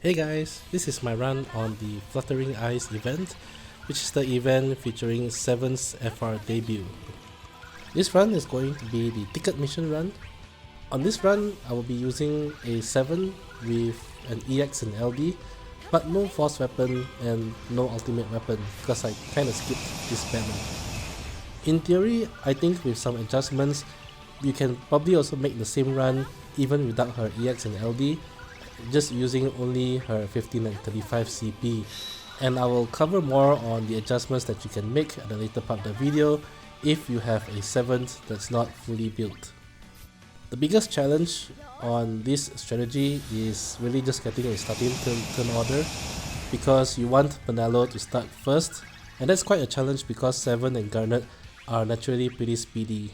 Hey guys, this is my run on the Fluttering Eyes event, which is the event featuring Seven's FR debut. This run is going to be the ticket mission run. On this run, I will be using a 7 with an EX and LD, but no force weapon and no ultimate weapon because I kinda skipped this banner. In theory, I think with some adjustments, you can probably also make the same run even without her EX and LD, just using only her 15 and 35 CP, and I will cover more on the adjustments that you can make at the later part of the video if you have a 7th that's not fully built. The biggest challenge on this strategy is really just getting a starting turn order, because you want Penelo to start first, and that's quite a challenge because 7 and Garnet are naturally pretty speedy.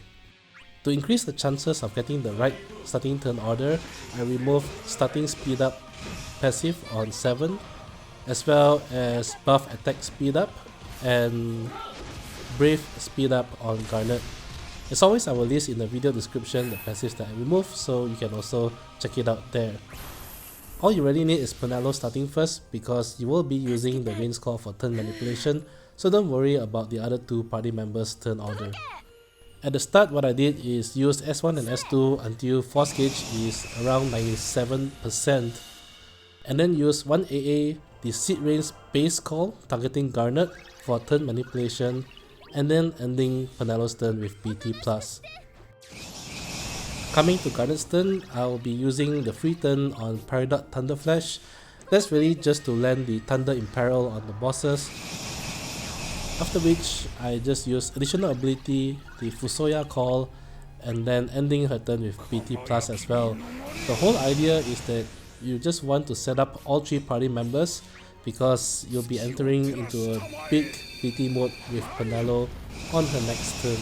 To increase the chances of getting the right starting turn order, I remove starting speed up passive on 7, as well as buff attack speed up and brave speed up on Garnet. As always, I will list in the video description the passives that I remove, so you can also check it out there. All you really need is Penelo starting first, because you will be using the range call for turn manipulation, so don't worry about the other two party members' turn order. At the start, what I did is use S1 and S2 until force gauge is around 97%, and then use 1 AA, the seed range base call targeting Garnet for turn manipulation, and then ending Penelo's turn with BT+. Coming to Garnet's turn, I will be using the free turn on Peridot Thunder Flash. That's really just to land the Thunder Imperil on the bosses. After which, I just use additional ability, the FuSoYa call, and then ending her turn with BT+ as well. The whole idea is that you just want to set up all 3 party members, because you'll be entering into a big BT mode with Penelo on her next turn.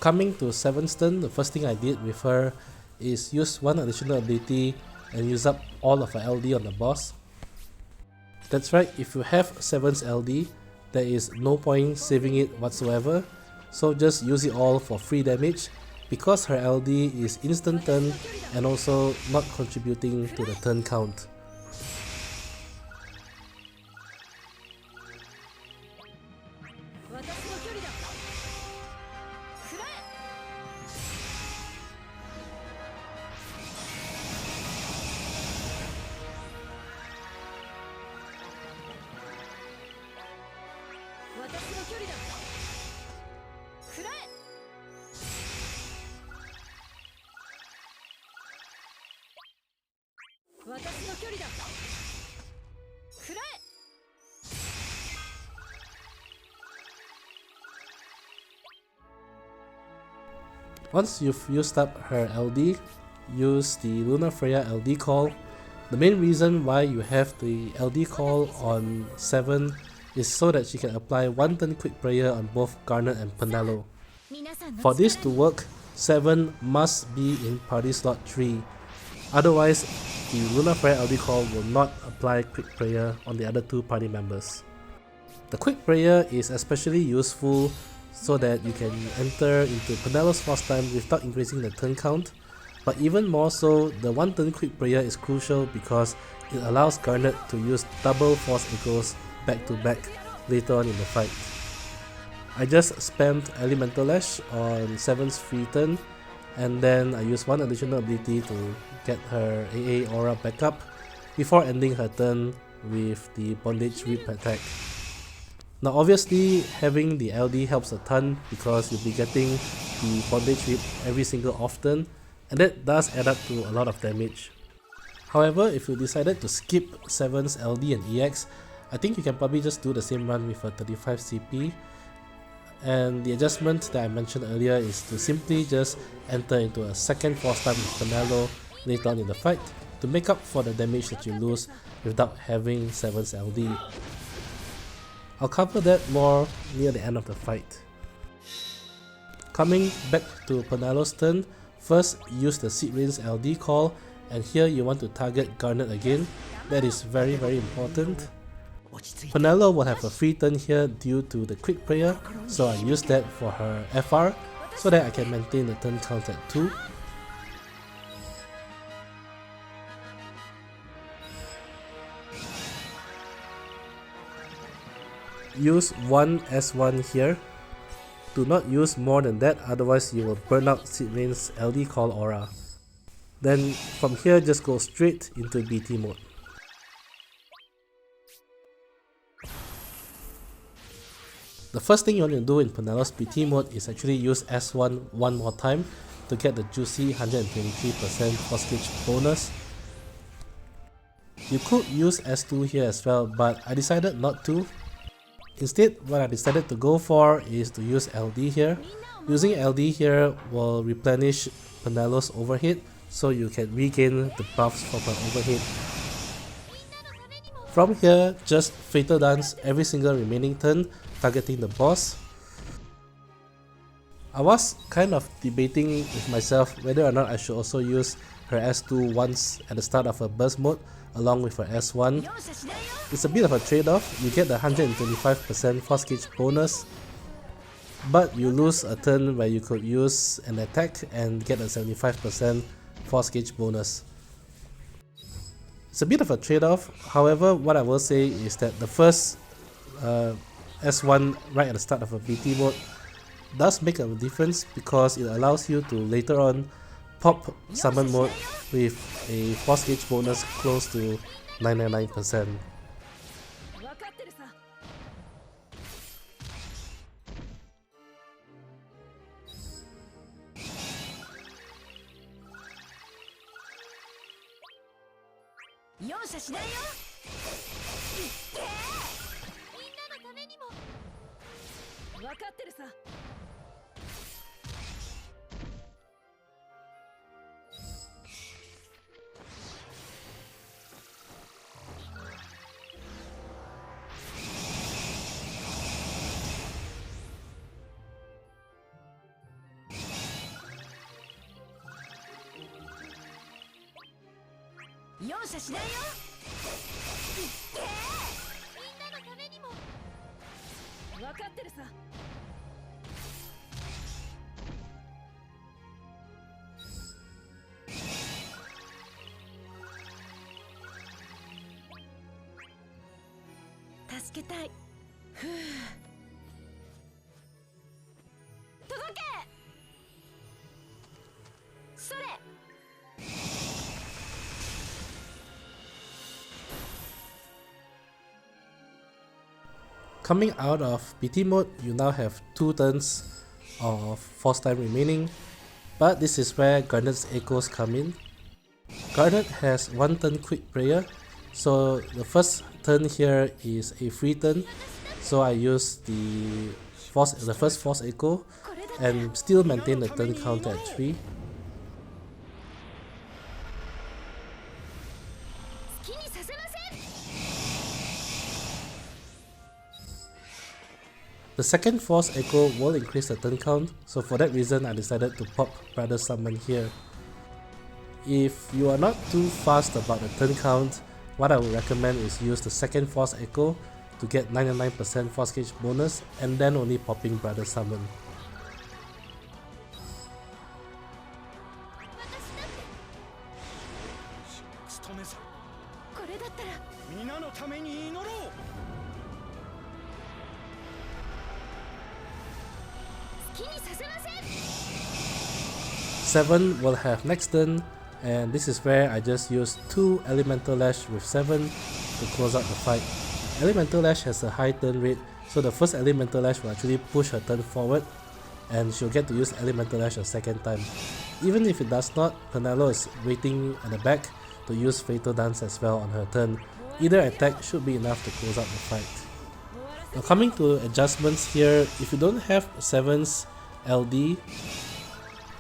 Coming to 7's turn, the first thing I did with her is use 1 additional ability and use up all of her LD on the boss. That's right, if you have 7's LD, there is no point saving it whatsoever, so just use it all for free damage, because her LD is instant turn and also not contributing to the turn count. Once you've used up her LD, use the Lunafreya LD call. The main reason why you have the LD call on 7 is so that she can apply 1 turn quick prayer on both Garnet and Penelo. For this to work, 7 must be in party slot 3, otherwise the Lunafreya LD call will not apply quick prayer on the other 2 party members. The quick prayer is especially useful so that you can enter into Penelo's force time without increasing the turn count, but even more so, the 1 turn quick prayer is crucial because it allows Garnet to use double force echoes back to back later on in the fight. I just spammed Elemental Lash on 7's free turn, and then I used 1 additional ability to get her AA aura back up before ending her turn with the Bondage Whip attack. Now obviously, having the LD helps a ton because you'll be getting the Bondage Whip every single off turn, and that does add up to a lot of damage. However, if you decided to skip 7's LD and EX, I think you can probably just do the same run with a 35 CP, and the adjustment that I mentioned earlier is to simply just enter into a second force time with Penelo later on in the fight to make up for the damage that you lose without having 7's LD. I'll cover that more near the end of the fight. Coming back to Penelo's turn, first use the Seed Rain's LD call, and here you want to target Garnet again. That is very important. Penelo will have a free turn here due to the quick prayer, so I use that for her FR so that I can maintain the turn count at 2. Use one S1 here. Do not use more than that, otherwise you will burn out Seed Rain's LD call aura. Then from here just go straight into BT mode. The first thing you want to do in Penelo's BT mode is actually use S1 one more time to get the juicy 123% force gauge bonus. You could use S2 here as well, but I decided not to. Instead, what I decided to go for is to use LD here. Using LD here will replenish Penelo's overhead, so you can regain the buffs from her overhead. From here, just Fatal Dance every single remaining turn, targeting the boss. I was kind of debating with myself whether or not I should also use her S2 once at the start of her burst mode along with her S1. It's a bit of a trade-off. You get the 125% force gauge bonus, but you lose a turn where you could use an attack and get a 75% force gauge bonus. It's a bit of a trade-off. However, what I will say is that the first S1 right at the start of a BT mode does make a difference because it allows you to later on pop summon mode with a force gauge bonus close to 999%. Coming out of BT mode, you now have 2 turns of force time remaining, but this is where Garnet's echoes come in. Garnet has 1 turn quick prayer, so the first turn here is a free turn, so I use the first force echo and still maintain the turn count at 3. The second force echo will increase the turn count, so for that reason I decided to pop Brother Summon here. If you are not too fast about the turn count, what I would recommend is use the second force echo to get 99% force gauge bonus and then only popping Brother Summon. Seven will have next turn, and this is where I just use 2 Elemental Lash with 7 to close out the fight. Elemental Lash has a high turn rate, so the first Elemental Lash will actually push her turn forward, and she'll get to use Elemental Lash a second time. Even if it does not, Penelo is waiting at the back to use Fatal Dance as well on her turn. Either attack should be enough to close out the fight. Now coming to adjustments here, if you don't have 7's LD,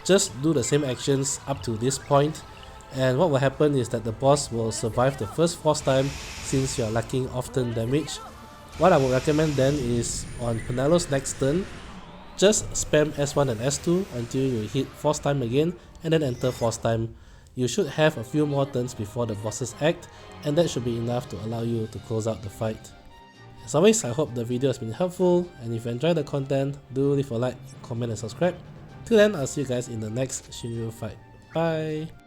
just do the same actions up to this point, and what will happen is that the boss will survive the first force time since you are lacking off turn damage. What I would recommend then is on Penelo's next turn, Just spam S1 and S2 until you hit force time again and then enter force time. You should have a few more turns before the bosses act, and that should be enough to allow you to close out the fight. As always, I hope the video has been helpful, and if you enjoyed the content, do leave a like, comment and subscribe. Till then, I'll see you guys in the next Shinryu fight. Bye!